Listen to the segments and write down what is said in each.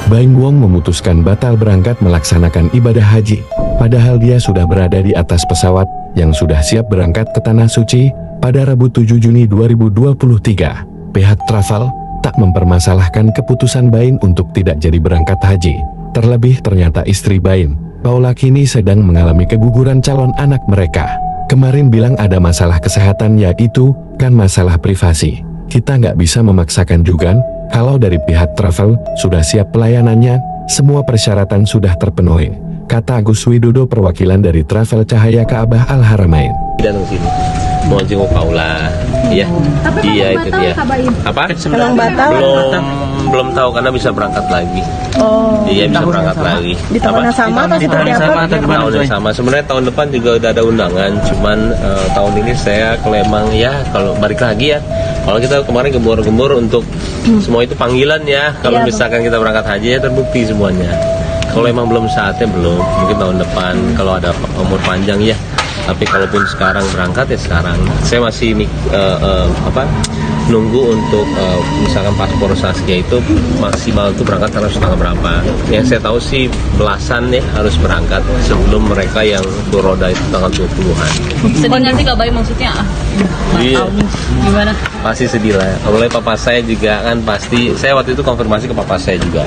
Baim Wong memutuskan batal berangkat melaksanakan ibadah haji. Padahal dia sudah berada di atas pesawat yang sudah siap berangkat ke Tanah Suci pada Rabu 7 Juni 2023. Pihak travel tak mempermasalahkan keputusan Baim untuk tidak jadi berangkat haji. Terlebih ternyata istri Baim, Paula, kini sedang mengalami keguguran calon anak mereka. Kemarin bilang ada masalah kesehatan, yaitu kan masalah privasi. Kita nggak bisa memaksakan juga. Kalau dari pihak travel sudah siap pelayanannya, semua persyaratan sudah terpenuhi, kata Agus Widodo, perwakilan dari Travel Cahaya Ka'bah Al Haramain. Dan sini mau jenguk Paula, ya. Tapi iya itu dia. Apa? Memang batal? Belum tahu karena bisa berangkat lagi. Oh. Iya, bisa berangkat lagi. Di tahun yang sama atau seperti apa? Tahun yang sama. Sebenarnya tahun depan juga udah ada undangan, cuman tahun ini saya ke Lembang, ya kalau balik lagi ya. Kalau kita kemarin gembur-gembur untuk semua itu panggilan ya. Kalau misalkan kita berangkat haji ya terbukti semuanya. Kalau emang belum saatnya, belum, mungkin tahun depan kalau ada umur panjang ya. Tapi kalaupun sekarang berangkat ya sekarang. Saya masih nunggu untuk misalkan paspor Saskia itu maksimal itu berangkat tanggal berapa. Yang saya tahu sih belasan ya harus berangkat sebelum mereka yang full roda itu tanggal 20-an. Sedih nggak sih Kak Baim maksudnya? Iya. Gimana? Pasti sedih lah. Oleh papa saya juga kan pasti. Saya waktu itu konfirmasi ke papa saya juga.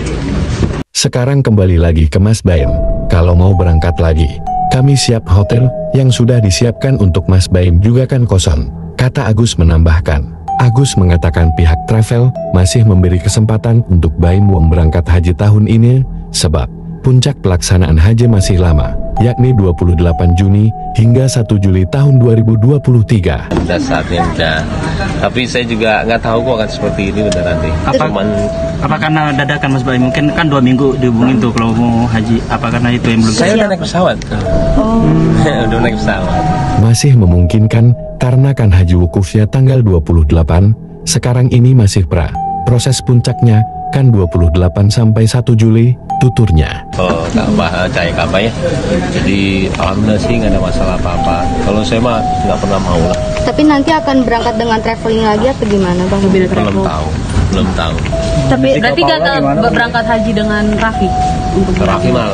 Sekarang kembali lagi ke Mas Baim. Kalau mau berangkat lagi, kami siap. Hotel yang sudah disiapkan untuk Mas Baim juga kan kosong, kata Agus menambahkan. Agus mengatakan pihak travel masih memberi kesempatan untuk Baim Wong berangkat haji tahun ini, sebab puncak pelaksanaan haji masih lama, yakni 28 Juni hingga 1 Juli tahun 2023. Udah saatnya udah. Tapi saya juga nggak tahu kok akan seperti ini beneran deh. Apa karena dadakan Mas Baim? Mungkin kan 2 minggu dihubungin tuh kalau mau haji. Apa karena itu yang belum? Saya udah naik pesawat. Oh. Udah naik pesawat. Masih memungkinkan karena kan haji wukufnya tanggal 28, sekarang ini masih proses puncaknya kan 28 sampai 1 Juli, tuturnya. Oh, Ka'bah, Cahaya Ka'bah ya. Jadi alhamdulillah sih nggak ada masalah apa-apa. Kalau saya mah nggak pernah mau lah. Tapi nanti akan berangkat dengan traveling lagi atau gimana Bang? Belum tahu. Tapi berarti gak berangkat haji dengan Raffi? Raffi mah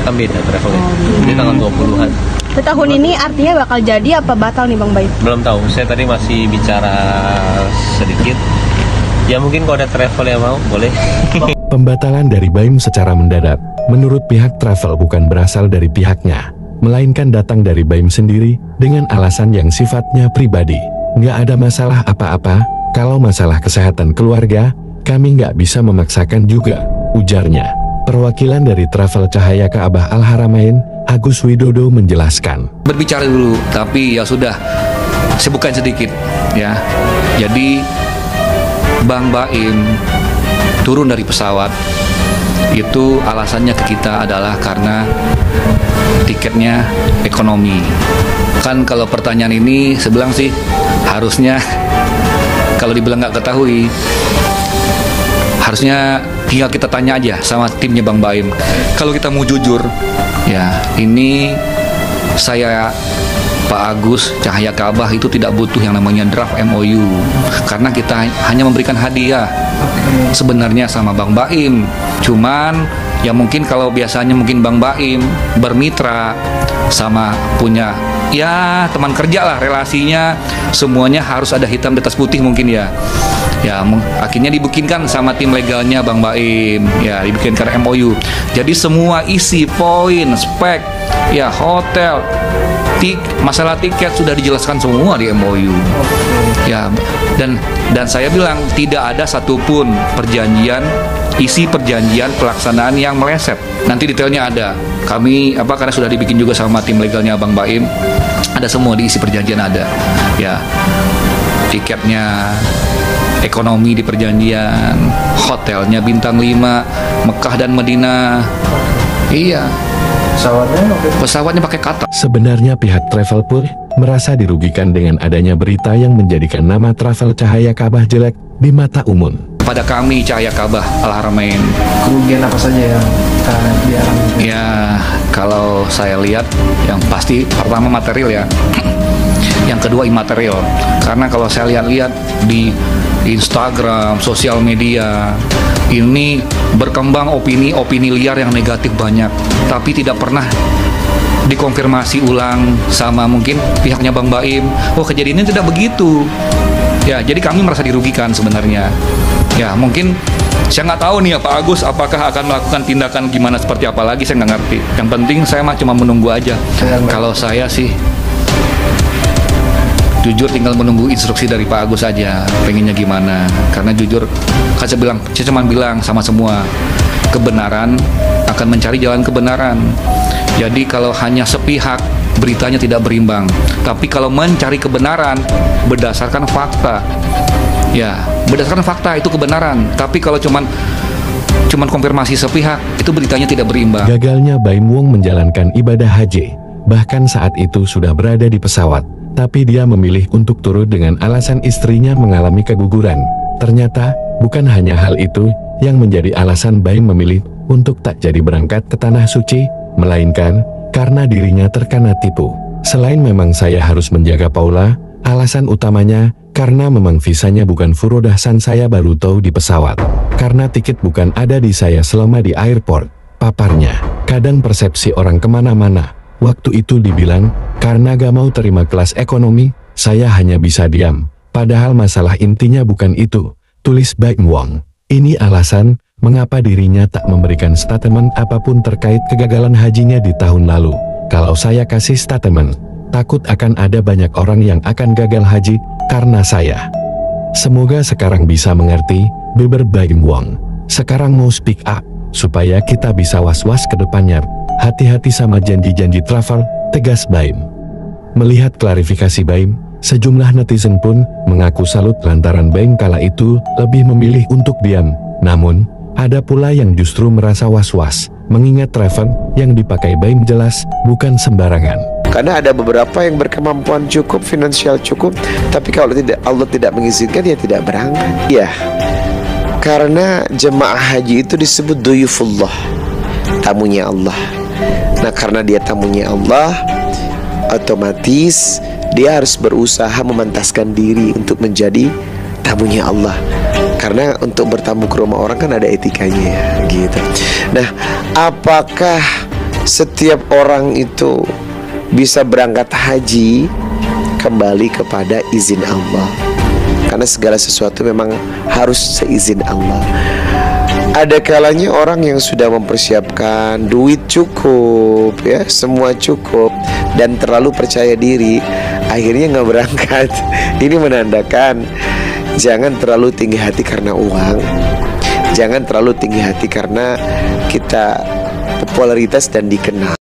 kan beda travelnya. Ini tanggal 20-an. Tahun ini artinya bakal jadi apa batal nih Bang Baim? Belum tahu. Saya tadi masih bicara sedikit. Ya mungkin kalau ada travel yang mau, boleh. Pembatalan dari Baim secara mendadak, menurut pihak travel bukan berasal dari pihaknya, melainkan datang dari Baim sendiri dengan alasan yang sifatnya pribadi. Nggak ada masalah apa-apa, kalau masalah kesehatan keluarga, kami nggak bisa memaksakan juga, ujarnya. Perwakilan dari Travel Cahaya Ka'bah Al Haramain, Agus Widodo menjelaskan. Berbicara dulu, tapi ya sudah, sebutkan sedikit ya. Jadi Bang Baim turun dari pesawat itu alasannya ke kita adalah karena tiketnya ekonomi. Kan kalau pertanyaan ini sebelang sih harusnya kalau dibilang nggak ketahui, harusnya tinggal kita tanya aja sama timnya Bang Baim. Kalau kita mau jujur, ya ini saya Pak Agus Cahaya Ka'bah itu tidak butuh yang namanya draft MOU, karena kita hanya memberikan hadiah sebenarnya sama Bang Baim. Cuman ya mungkin kalau biasanya mungkin Bang Baim bermitra sama punya ya teman kerja lah, relasinya semuanya harus ada hitam di atas putih mungkin ya. Ya akhirnya dibikinkan sama tim legalnya Bang Baim, ya dibikinkan MOU. Jadi semua isi poin, spek, ya hotel, masalah tiket sudah dijelaskan semua di MOU. Ya dan saya bilang tidak ada satupun perjanjian, isi perjanjian pelaksanaan yang meleset. Nanti detailnya ada. Kami karena sudah dibikin juga sama tim legalnya Bang Baim, ada semua di isi perjanjian ada. Ya tiketnya ekonomi di perjanjian, hotelnya bintang 5, Mekah dan Madinah. Iya. Pesawatnya pakai Qatar. Sebenarnya pihak travel pun merasa dirugikan dengan adanya berita yang menjadikan nama Travel Cahaya Ka'bah jelek di mata umum. Pada kami Cahaya Ka'bah Al Haramain, kerugian apa saja yang dialami? Ya, kalau saya lihat yang pasti pertama material ya. yang kedua imaterial. Karena kalau saya lihat-lihat di Instagram, sosial media, ini berkembang opini-opini liar yang negatif banyak, tapi tidak pernah dikonfirmasi ulang sama mungkin pihaknya Bang Baim. Oh, kejadiannya tidak begitu. Ya, jadi kami merasa dirugikan sebenarnya. Ya, mungkin saya nggak tahu nih ya Pak Agus, apakah akan melakukan tindakan gimana seperti apa lagi, saya nggak ngerti. Yang penting saya mah cuma menunggu aja. Kalau saya sih jujur tinggal menunggu instruksi dari Pak Agus aja, pengennya gimana. Karena jujur, kan saya cuma bilang sama semua, kebenaran akan mencari jalan kebenaran. Jadi kalau hanya sepihak, beritanya tidak berimbang. Tapi kalau mencari kebenaran berdasarkan fakta, ya berdasarkan fakta itu kebenaran. Tapi kalau cuman konfirmasi sepihak, itu beritanya tidak berimbang. Gagalnya Baim Wong menjalankan ibadah haji, bahkan saat itu sudah berada di pesawat. Tapi dia memilih untuk turun dengan alasan istrinya mengalami keguguran. Ternyata, bukan hanya hal itu yang menjadi alasan Baim memilih untuk tak jadi berangkat ke Tanah Suci, melainkan karena dirinya terkena tipu. Selain memang saya harus menjaga Paula, alasan utamanya karena memang visanya bukan furodahsan, saya baru tahu di pesawat. Karena tiket bukan ada di saya selama di airport, paparnya. Kadang persepsi orang kemana-mana. Waktu itu dibilang, karena gak mau terima kelas ekonomi, saya hanya bisa diam. Padahal masalah intinya bukan itu, tulis Baim Wong. Ini alasan mengapa dirinya tak memberikan statement apapun terkait kegagalan hajinya di tahun lalu. Kalau saya kasih statement, takut akan ada banyak orang yang akan gagal haji karena saya. Semoga sekarang bisa mengerti, beber Baim Wong. Sekarang mau speak up, supaya kita bisa was-was ke depannya. Hati-hati sama janji-janji travel, tegas Baim. Melihat klarifikasi Baim, sejumlah netizen pun mengaku salut lantaran Baim kala itu lebih memilih untuk diam. Namun, ada pula yang justru merasa was-was, mengingat travel yang dipakai Baim jelas bukan sembarangan. Karena ada beberapa yang berkemampuan cukup, finansial cukup, tapi kalau Allah tidak mengizinkan, ya tidak berangkat. Ya, karena jemaah haji itu disebut duyufullah, tamunya Allah. Nah, karena dia tamunya Allah, otomatis dia harus berusaha memantaskan diri untuk menjadi tamunya Allah. Karena untuk bertamu ke rumah orang kan ada etikanya ya, gitu. Nah, apakah setiap orang itu bisa berangkat haji? Kembali kepada izin Allah. Karena segala sesuatu memang harus seizin Allah. Ada kalanya orang yang sudah mempersiapkan duit cukup, ya semua cukup, dan terlalu percaya diri, akhirnya nggak berangkat. Ini menandakan jangan terlalu tinggi hati karena uang, jangan terlalu tinggi hati karena kita popularitas dan dikenal.